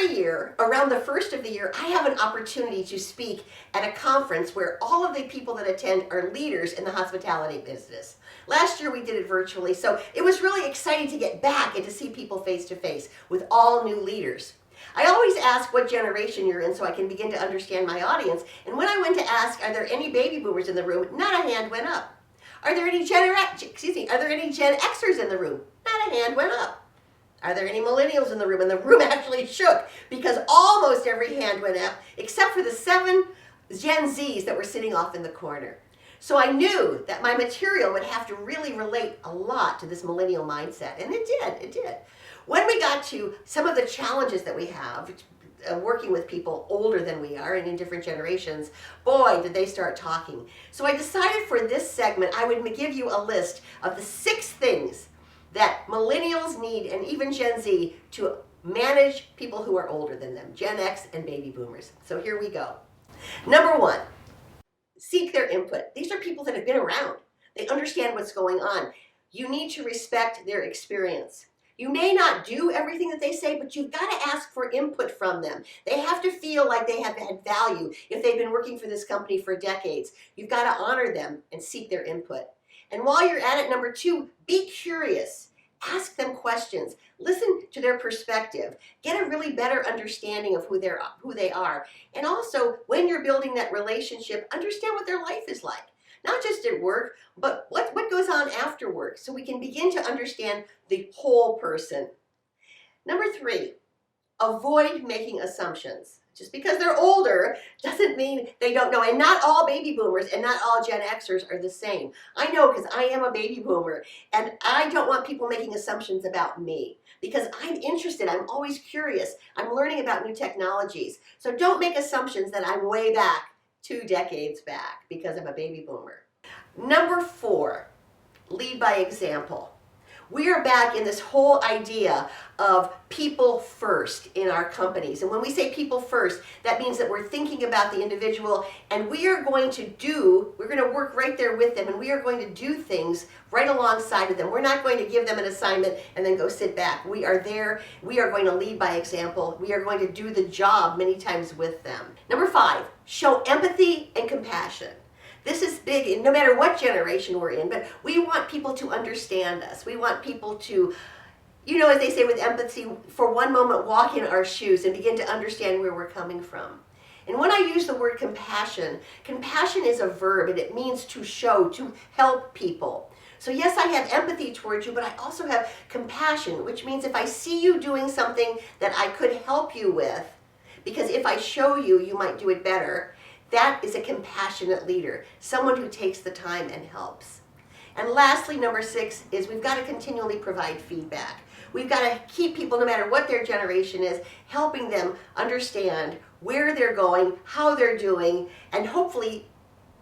Every year, around the first of the year, I have an opportunity to speak at a conference where all of the people that attend are leaders in the hospitality business. Last year we did it virtually, so it was really exciting to get back and to see people face to face with all new leaders. I always ask what generation you're in so I can begin to understand my audience, and when I went to ask, are there any baby boomers in the room, not a hand went up. Are there any Gen Xers in the room? Not a hand went up. Are there any millennials in the room? And the room actually shook because almost every hand went up except for the 7 Gen Zs that were sitting off in the corner. So I knew that my material would have to really relate a lot to this millennial mindset, and it did. When we got to some of the challenges that we have working with people older than we are and in different generations, boy, did they start talking. So I decided for this segment I would give you a list of the 6 things that millennials need, and even Gen Z, to manage people who are older than them, Gen X and baby boomers. So here we go. Number 1, seek their input. These are people that have been around. They understand what's going on. You need to respect their experience. You may not do everything that they say, but you've got to ask for input from them. They have to feel like they have had value if they've been working for this company for decades. You've got to honor them and seek their input. And while you're at it, number 2, be curious. Ask them questions. Listen to their perspective. Get a really better understanding of who they are. And also, when you're building that relationship, understand what their life is like. Not just at work, but what goes on after work, so we can begin to understand the whole person. Number 3, avoid making assumptions. Just because they're older doesn't mean they don't know. And not all baby boomers and not all Gen Xers are the same. I know, because I am a baby boomer, and I don't want people making assumptions about me because I'm interested. I'm always curious. I'm learning about new technologies. So don't make assumptions that I'm way back 2 decades back because I'm a baby boomer. Number 4, lead by example. We are back in this whole idea of people first in our companies. And when we say people first, that means that we're thinking about the individual, and we're going to work right there with them, and we are going to do things right alongside of them. We're not going to give them an assignment and then go sit back. We are there. We are going to lead by example. We are going to do the job many times with them. Number 5, show empathy and compassion. This is big, and no matter what generation we're in, but we want people to understand us. We want people to, as they say with empathy, for one moment walk in our shoes and begin to understand where we're coming from. And when I use the word compassion, compassion is a verb, and it means to show, to help people. So yes, I have empathy towards you, but I also have compassion, which means if I see you doing something that I could help you with, because if I show you, you might do it better. That is a compassionate leader, someone who takes the time and helps. And lastly, number 6 is we've got to continually provide feedback. We've got to keep people, no matter what their generation is, helping them understand where they're going, how they're doing, and hopefully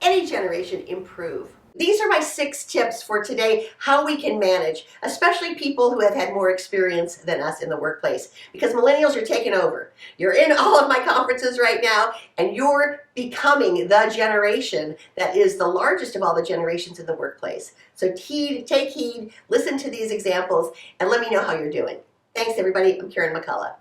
any generation improve. These are my 6 tips for today, how we can manage, especially people who have had more experience than us in the workplace, because millennials are taking over. You're in all of my conferences right now, and you're becoming the generation that is the largest of all the generations in the workplace. So take heed, listen to these examples, and let me know how you're doing. Thanks, everybody. I'm Karen McCullough.